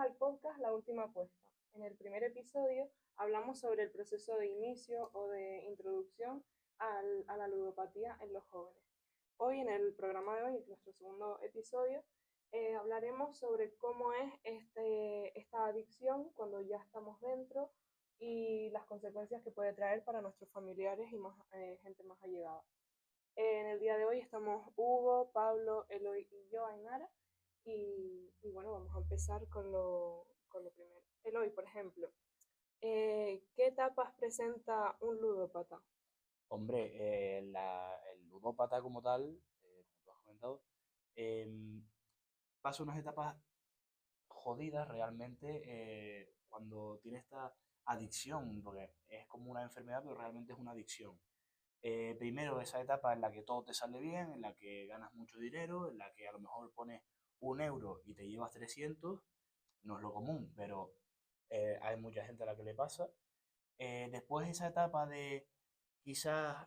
al podcast La Última Apuesta. En el primer episodio hablamos sobre el proceso de inicio o de introducción a la ludopatía en los jóvenes. Hoy, en el programa de hoy, nuestro segundo episodio, hablaremos sobre cómo es esta adicción cuando ya estamos dentro y las consecuencias que puede traer para nuestros familiares y gente más allegada. En el día de hoy estamos Hugo, Pablo, Eloy y yo, Ainara. Y bueno, vamos a empezar con lo primero. Eloy, por ejemplo, ¿qué etapas presenta un ludópata? Hombre, el ludópata como tal, como tú has comentado, em, pasa unas etapas jodidas realmente cuando tiene esta adicción, porque es como una enfermedad, pero realmente es una adicción. Primero, esa etapa en la que todo te sale bien, en la que ganas mucho dinero, en la que a lo mejor pones 1 euro y te llevas 300, no es lo común, pero hay mucha gente a la que le pasa. Después esa etapa de quizás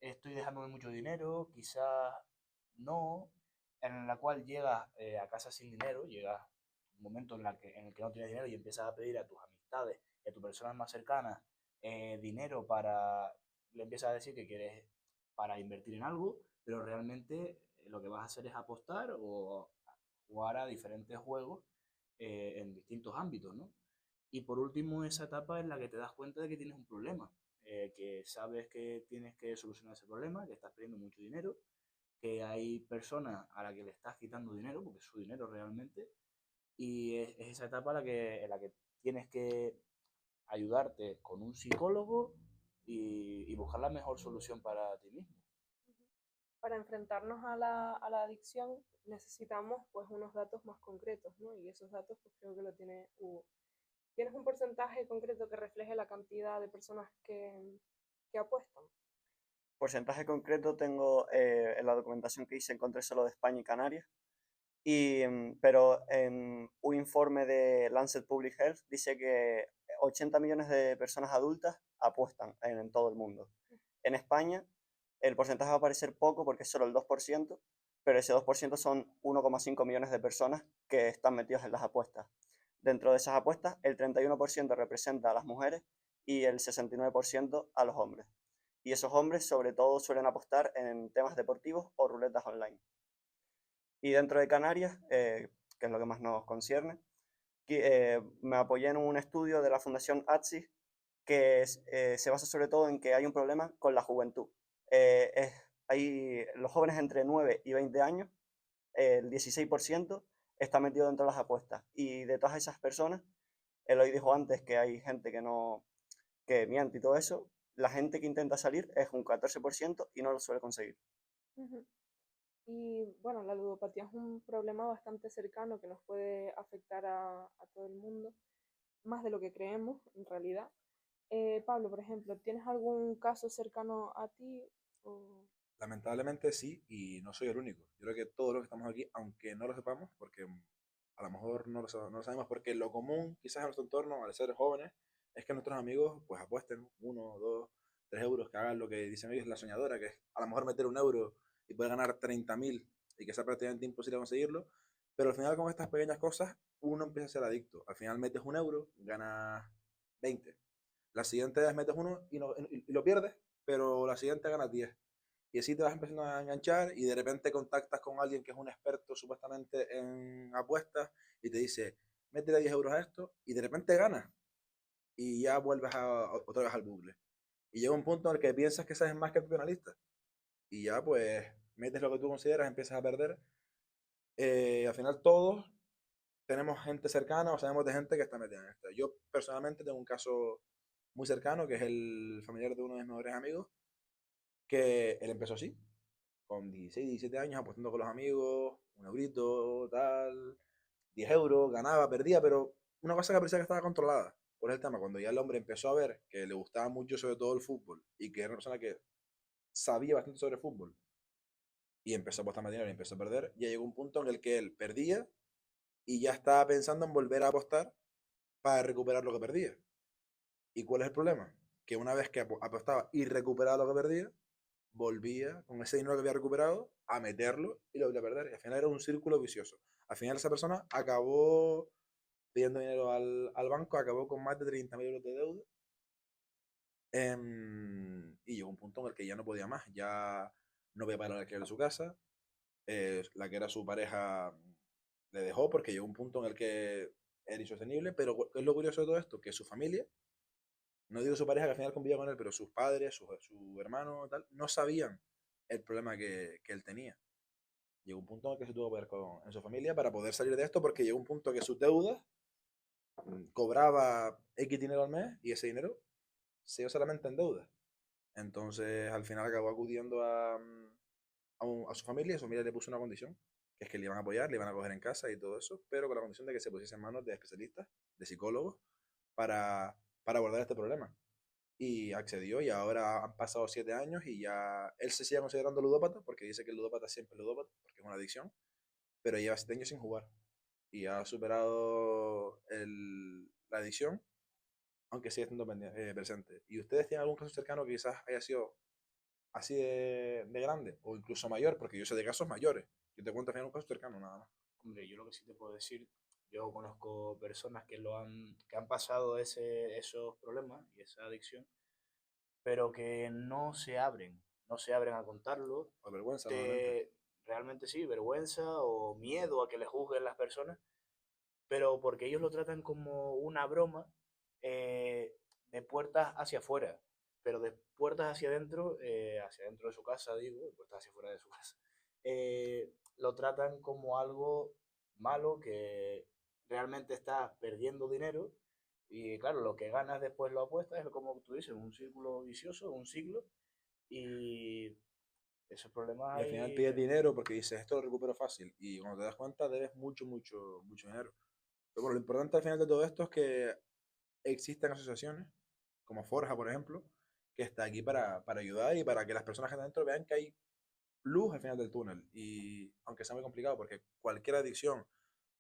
estoy dejándome mucho dinero, quizás no, en la cual llegas a casa sin dinero, llegas un momento en el que no tienes dinero y empiezas a pedir a tus amistades y a tus personas más cercanas dinero le empiezas a decir que quieres para invertir en algo, pero realmente lo que vas a hacer es apostar o jugar a diferentes juegos en distintos ámbitos, ¿no? Y por último, esa etapa en la que te das cuenta de que tienes un problema, que sabes que tienes que solucionar ese problema, que estás perdiendo mucho dinero, que hay personas a las que le estás quitando dinero, porque es su dinero realmente, y es esa etapa en la que tienes que ayudarte con un psicólogo y buscar la mejor solución para ti mismo. Para enfrentarnos a la adicción necesitamos pues unos datos más concretos, ¿no? Y esos datos pues creo que lo tiene Hugo. ¿Tienes un porcentaje concreto que refleje la cantidad de personas que apuestan? Porcentaje concreto tengo en la documentación que hice, encontré solo de España y Canarias. Pero en un informe de Lancet Public Health dice que 80 millones de personas adultas apuestan en todo el mundo. En España el porcentaje va a parecer poco porque es solo el 2%, pero ese 2% son 1,5 millones de personas que están metidas en las apuestas. Dentro de esas apuestas, el 31% representa a las mujeres y el 69% a los hombres. Y esos hombres sobre todo suelen apostar en temas deportivos o ruletas online. Y dentro de Canarias, que es lo que más nos concierne, me apoyé en un estudio de la Fundación ATSI se basa sobre todo en que hay un problema con la juventud. Hay los jóvenes entre 9 y 20 años, el 16% está metido dentro de las apuestas. Y de todas esas personas, Eloy dijo antes que hay gente que miente y todo eso, la gente que intenta salir es un 14% y no lo suele conseguir. Uh-huh. Y bueno, la ludopatía es un problema bastante cercano que nos puede afectar a todo el mundo, más de lo que creemos en realidad. Pablo, por ejemplo, ¿tienes algún caso cercano a ti? O... Lamentablemente sí, y no soy el único. Yo creo que todos los que estamos aquí, aunque no lo sepamos, porque a lo mejor no lo sabemos, porque lo común quizás en nuestro entorno, al ser jóvenes, es que nuestros amigos pues apuesten 1, 2, 3 euros, que hagan lo que dicen ellos, la soñadora, que es a lo mejor meter 1 euro y poder ganar 30.000 y que sea prácticamente imposible conseguirlo. Pero al final con estas pequeñas cosas uno empieza a ser adicto. Al final metes 1 euro, ganas 20. La siguiente vez metes uno y lo pierdes, pero la siguiente ganas 10 y así te vas empezando a enganchar y de repente contactas con alguien que es un experto supuestamente en apuestas y te dice, métele 10 euros a esto y de repente ganas y ya vuelves otra vez al bucle. Y llega un punto en el que piensas que sabes más que el penalista y ya pues metes lo que tú consideras, empiezas a perder. Al final todos tenemos gente cercana o sabemos de gente que está metida en esto. Yo personalmente tengo un caso muy cercano que es el familiar de uno de mis mejores amigos que él empezó así, con 16, 17 años, apostando con los amigos, 1 eurito, tal, 10 euros, ganaba, perdía, pero una cosa que parecía que estaba controlada. Por el tema, cuando ya el hombre empezó a ver que le gustaba mucho sobre todo el fútbol y que era una persona que sabía bastante sobre fútbol y empezó a apostar más dinero y empezó a perder, ya llegó un punto en el que él perdía y ya estaba pensando en volver a apostar para recuperar lo que perdía. ¿Y cuál es el problema? Que una vez que apostaba y recuperaba lo que perdía, volvía con ese dinero que había recuperado a meterlo y lo volvía a perder. Y al final era un círculo vicioso. Al final esa persona acabó pidiendo dinero al banco, acabó con más de 30.000 euros de deuda. Y llegó un punto en el que ya no podía más, ya no podía pagar el alquiler de su casa, la que era su pareja le dejó porque llegó un punto en el que era insostenible, pero ¿qué es lo curioso de todo esto? Que su familia, no digo su pareja que al final convivía con él, pero sus padres, su hermano, tal, no sabían el problema que él tenía. Llegó un punto en el que se tuvo que ver en su familia para poder salir de esto, porque llegó un punto que sus deudas cobraba X dinero al mes y ese dinero se iba solamente en deudas. Entonces al final acabó acudiendo a su familia y su familia le puso una condición, que es que le iban a apoyar, le iban a coger en casa y todo eso, pero con la condición de que se pusiese en manos de especialistas, de psicólogos, para abordar este problema. Y accedió y ahora han pasado 7 años y ya él se sigue considerando ludópata porque dice que el ludópata siempre es ludópata porque es una adicción, pero lleva 7 años sin jugar y ha superado la adicción, aunque sigue estando presente. ¿Y ustedes tienen algún caso cercano que quizás haya sido así de grande o incluso mayor? Porque yo sé de casos mayores. Yo te cuento al final un caso cercano, nada más. Hombre, yo lo que sí te puedo decir, yo conozco personas que han pasado esos problemas y esa adicción, pero que no se abren a contarlo. Por vergüenza, normalmente. Realmente sí, vergüenza o miedo a que les juzguen las personas, pero porque ellos lo tratan como una broma de puertas hacia afuera, pero de puertas hacia adentro de su casa, digo, de puertas hacia afuera de su casa, lo tratan como algo malo que realmente está perdiendo dinero y claro, lo que ganas después lo apuestas, es como tú dices, un círculo vicioso, un ciclo y esos problemas Y al final hay. pides dinero porque dices, esto lo recupero fácil. Y cuando te das cuenta, debes mucho, mucho, mucho dinero. Pero bueno, lo importante al final de todo esto es que existen asociaciones, como Forja, por ejemplo, que está aquí para ayudar y para que las personas que están dentro vean que hay luz al final del túnel. Y aunque sea muy complicado, porque cualquier adicción,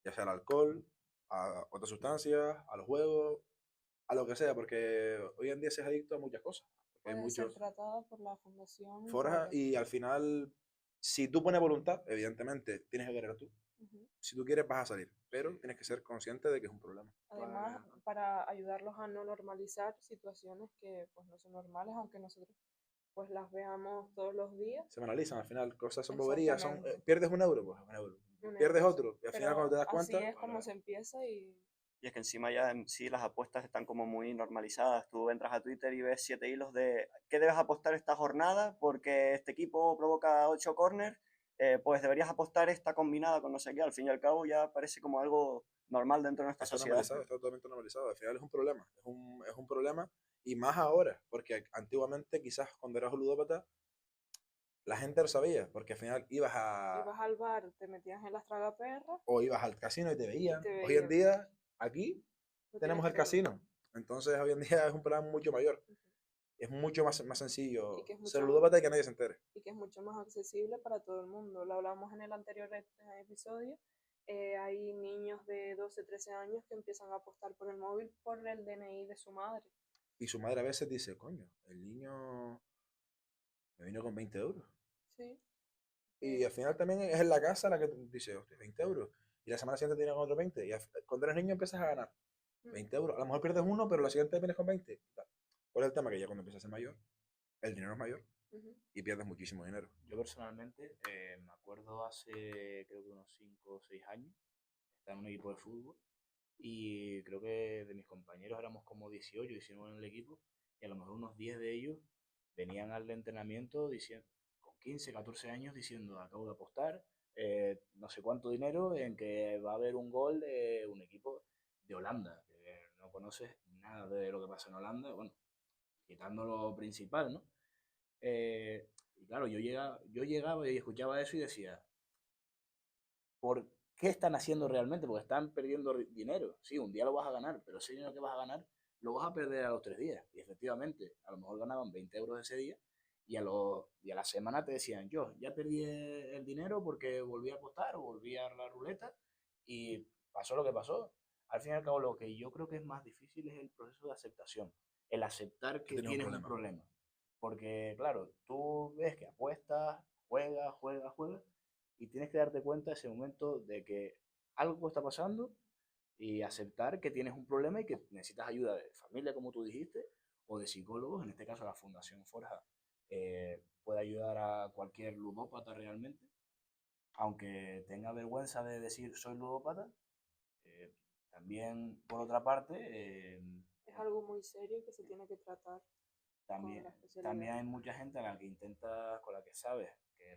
ya sea al alcohol, a otras sustancias, a los juegos, a lo que sea, porque hoy en día se es adicto a muchas cosas. Porque hay Puede ser muchos tratada por la Fundación Forja Forja. y al final, si tú pones voluntad, evidentemente tienes que querer tú. Ujú. Si tú quieres, vas a salir, pero tienes que ser consciente de que es un problema. Además, para ayudarlos a no normalizar situaciones que pues no son normales, aunque nosotros pues las veamos todos los días. Se banalizan al final, cosas son boberías, Exactamente, pierdes 1 euro, pues 1 euro. un Pierdes euro, sí. otro, y al final cuando te Pero das así cuenta, es como se empieza y Y es que encima ya en sí las apuestas están como muy normalizadas. Tú entras a Twitter y ves 7 hilos de ¿qué debes apostar esta jornada? Porque este equipo provoca 8 corners, pues deberías apostar esta combinada con no sé qué. Al fin y al cabo ya parece como algo normal dentro de nuestra está sociedad. normalizado, está totalmente normalizado. Al final es un problema, es un problema, y más ahora, porque antiguamente quizás cuando eras un ludópata, la gente lo sabía, porque al final ibas al bar, te metías en las tragaperras o ibas al casino y te y veían. te Hoy en veían. día, aquí No tenemos tienes el que ir. casino, entonces hoy en día es un problema mucho mayor. Ujú. Es mucho más Y sencillo que es ser mucho, ludópata y que nadie se entere. y que es mucho más accesible para todo el mundo. Lo hablamos en el anterior episodio. Hay niños de 12, 13 años que empiezan a apostar por el móvil por el DNI de su madre. Y su madre a veces dice, coño, el niño me vino con 20 euros. Sí, Y que al final también es en la casa la que dice, hostia, 20 euros. Y la semana siguiente tienen otros 20. Y cuando eres niño empiezas a ganar mm, 20 euros. A lo mejor pierdes uno, pero la siguiente vienes con 20. ¿Cuál es el tema? Que ya cuando empiezas a ser mayor, el dinero es mayor ujú, y pierdes muchísimo dinero. Yo personalmente me acuerdo hace creo que unos 5 o 6 años, estaba en un equipo de fútbol y creo que de mis compañeros éramos como 18, 19 en el equipo y a lo mejor unos 10 de ellos venían al entrenamiento diciendo, con 15, 14 años diciendo, acabo de apostar no sé cuánto dinero en que va a haber un gol de un equipo de Holanda, que no conoces nada de lo que pasa en Holanda, bueno, quitando lo principal, ¿no? Y claro, yo llegaba y escuchaba eso y decía, ¿por qué están haciendo realmente? Porque están perdiendo dinero. Sí, un día lo vas a ganar, pero ese dinero que vas a ganar lo vas a perder a los 3 días. Y efectivamente, a lo mejor ganaban 20 euros ese día y a la semana te decían, yo ya perdí el dinero porque volví a apostar o volví a la ruleta y pasó lo que pasó. Al fin y al cabo, lo que yo creo que es más difícil es el proceso de aceptación, el aceptar Que que tienes un tienes un problema. problema. Porque, claro, tú ves que apuestas, juegas, y tienes que darte cuenta ese momento de que algo está pasando y aceptar que tienes un problema y que necesitas ayuda de familia, como tú dijiste, o de psicólogos. En este caso, la Fundación Forja puede ayudar a cualquier ludópata realmente, aunque tenga vergüenza de decir soy ludópata. También, por otra parte, Es algo muy serio que se tiene que tratar con también, la también especialidad. hay mucha gente a la que intenta, con la que sabes, que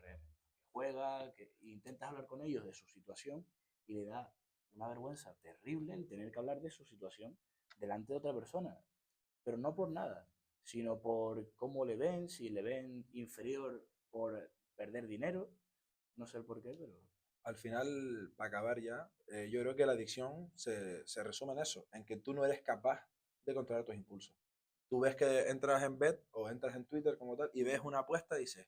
juega, que intentas hablar con ellos de su situación y le da una vergüenza terrible el tener que hablar de su situación delante de otra persona, pero no por nada, sino por cómo le ven, si le ven inferior por perder dinero, no sé el por qué, pero Al final, para acabar ya, yo creo que la adicción se resume en eso, en que tú no eres capaz de controlar tus impulsos. Tú ves que entras en Bet o entras en Twitter como tal y ves una apuesta y dices,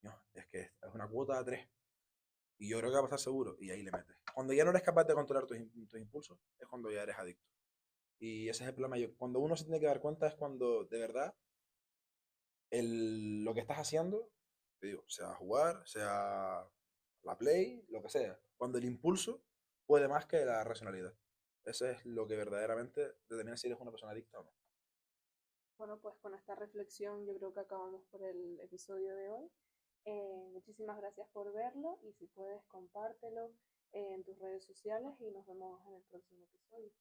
no, es que es una cuota de 3 y yo creo que va a pasar seguro y ahí le metes. Cuando ya no eres capaz de controlar tus impulsos es cuando ya eres adicto. Y ese es el problema. Cuando uno se tiene que dar cuenta es cuando de verdad lo que estás haciendo, te digo, sea jugar, sea la play, lo que sea, cuando el impulso puede más que la racionalidad. Eso es lo que verdaderamente determina si eres una persona adicta o no. Bueno, pues con esta reflexión yo creo que acabamos por el episodio de hoy. Muchísimas gracias por verlo y si puedes compártelo en tus redes sociales y nos vemos en el próximo episodio.